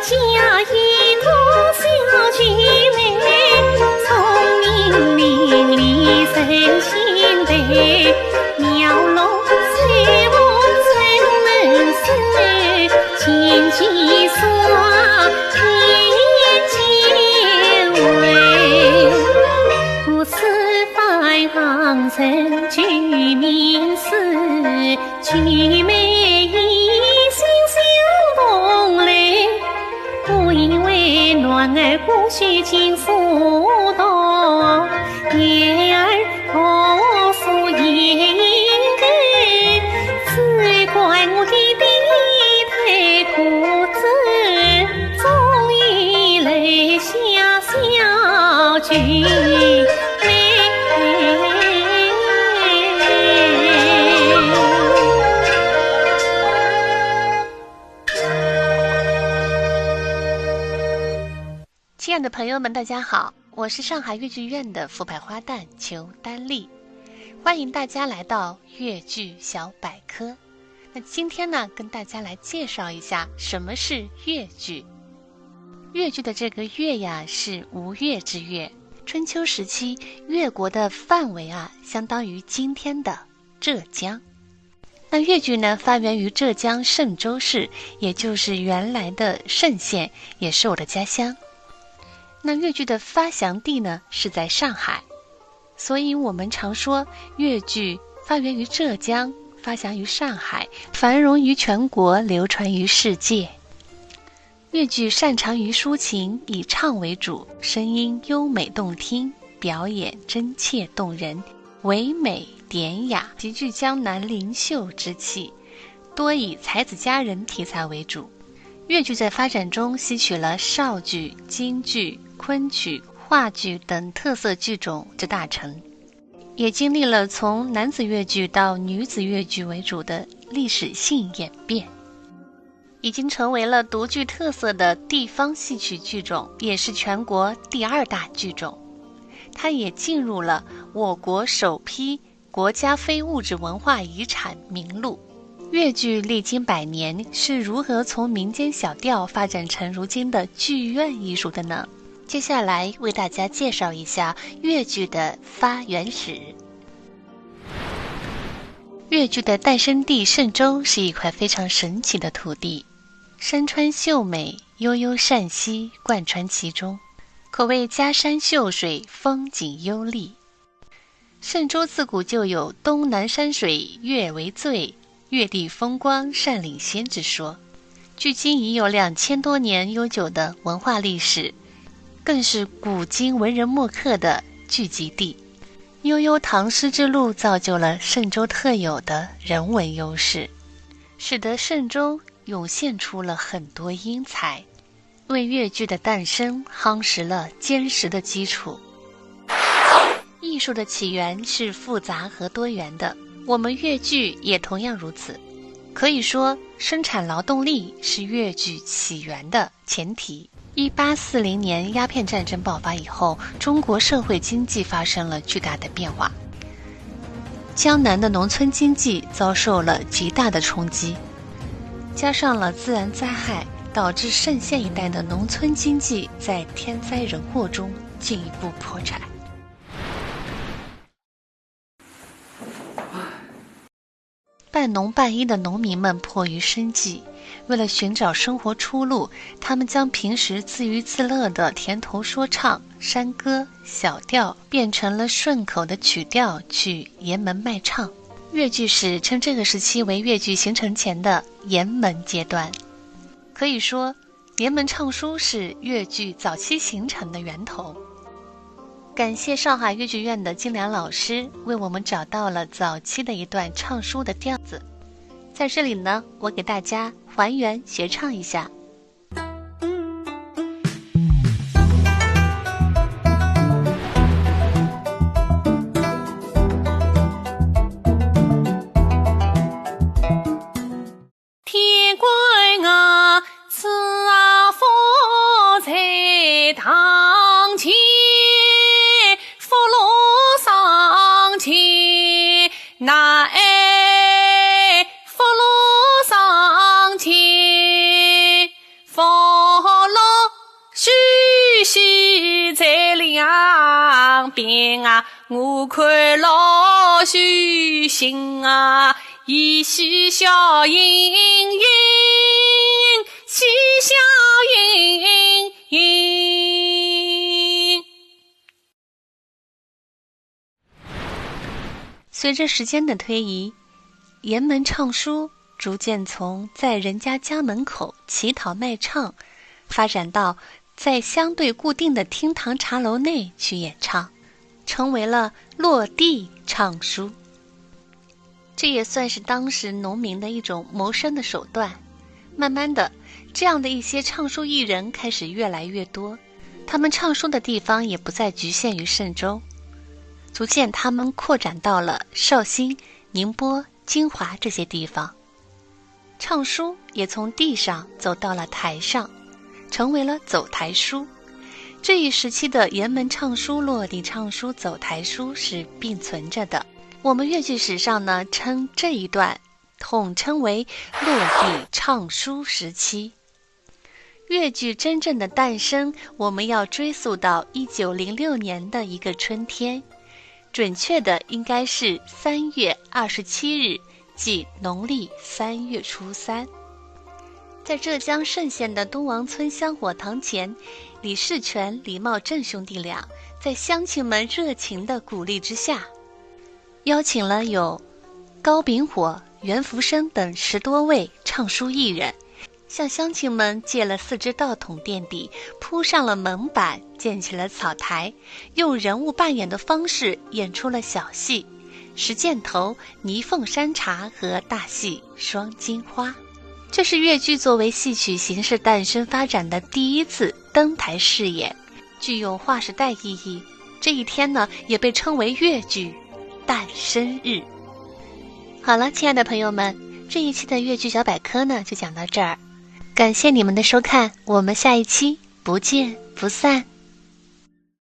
家一个小姐妹，聪明伶俐神心地，妙龙水舞春门水，琴棋耍天间味。古诗范行人居民诗，举眉一心相同类。不因为暖儿不须尽速动，叶儿同树也应该，只怪我的弟太固执，终于泪下小菊妹。亲爱的朋友们，大家好，我是上海越剧院的副派花旦裘丹丽，欢迎大家来到越剧小百科。那今天呢，跟大家来介绍一下什么是越剧。越剧的这个越呀，是吴越之越。春秋时期，越国的范围相当于今天的浙江。那越剧呢，发源于浙江嵊州市，也就是原来的嵊县，也是我的家乡。那越剧的发祥地呢是在上海，所以我们常说越剧发源于浙江，发祥于上海，繁荣于全国，流传于世界。越剧擅长于抒情，以唱为主，声音优美动听，表演真切动人，唯美典雅，极具江南灵秀之气，多以才子佳人题材为主。越剧在发展中吸取了绍剧、京剧、昆曲、话剧等特色剧种之大成，也经历了从男子越剧到女子越剧为主的历史性演变，已经成为了独具特色的地方戏曲剧种，也是全国第2大剧种。它也进入了我国首批国家非物质文化遗产名录。越剧历经100年，是如何从民间小调发展成如今的剧院艺术的呢？接下来为大家介绍一下越剧的发源史。越剧的诞生地嵊州是一块非常神奇的土地，山川秀美，悠悠善溪贯穿其中，可谓嘉山秀水，风景优丽。嵊州自古就有东南山水越为最，越地风光善领先之说，距今已有2000多年悠久的文化历史，更是古今文人墨客的聚集地。悠悠唐诗之路造就了嵊州特有的人文优势，使得嵊州涌现出了很多英才，为越剧的诞生夯实了坚实的基础。艺术的起源是复杂和多元的，我们越剧也同样如此。可以说，生产劳动力是越剧起源的前提。1840年鸦片战争爆发以后，中国社会经济发生了巨大的变化，江南的农村经济遭受了极大的冲击，加上了自然灾害，导致嵊县一带的农村经济在天灾人祸中进一步破产。半农半医的农民们迫于生计，为了寻找生活出路，他们将平时自娱自乐的田头说唱、山歌、小调变成了顺口的曲调去沿门卖唱。越剧史称这个时期为越剧形成前的沿门阶段。可以说，沿门唱书是越剧早期形成的源头。感谢上海越剧院的金良老师为我们找到了早期的一段唱书的调子，在这里呢，我给大家还原学唱一下。天官啊，此佛在堂前，福禄上前，乃福禄上前。两边啊，我看老秀心啊，一喜笑盈盈，喜笑盈盈。随着时间的推移，沿门唱书逐渐从在人家家门口乞讨卖唱，发展到在相对固定的厅堂茶楼内去演唱，成为了落地唱书。这也算是当时农民的一种谋生的手段。慢慢的，这样的一些唱书艺人开始越来越多，他们唱书的地方也不再局限于嵊州，逐渐他们扩展到了绍兴、宁波、金华这些地方。唱书也从地上走到了台上，成为了走台书。这一时期的沿门唱书、落地唱书、走台书是并存着的。我们粤剧史上呢，称这一段统称为落地唱书时期。粤剧真正的诞生，我们要追溯到1906年的一个春天，准确的应该是3月27日，即农历3月初3。在浙江嵊县的东王村香火堂前，李士全、李茂正兄弟俩在乡亲们热情的鼓励之下，邀请了有高秉火、袁福生等10多位唱书艺人，向乡亲们借了4只道筒垫底，铺上了门板，建起了草台，用人物扮演的方式演出了小戏《石箭头》《泥凤山茶》和大戏《双金花》。这是粤剧作为戏曲形式诞生发展的第一次登台试演，具有划时代意义。这一天呢，也被称为粤剧诞生日。好了，亲爱的朋友们，这一期的粤剧小百科呢，就讲到这儿。感谢你们的收看，我们下一期不见不散。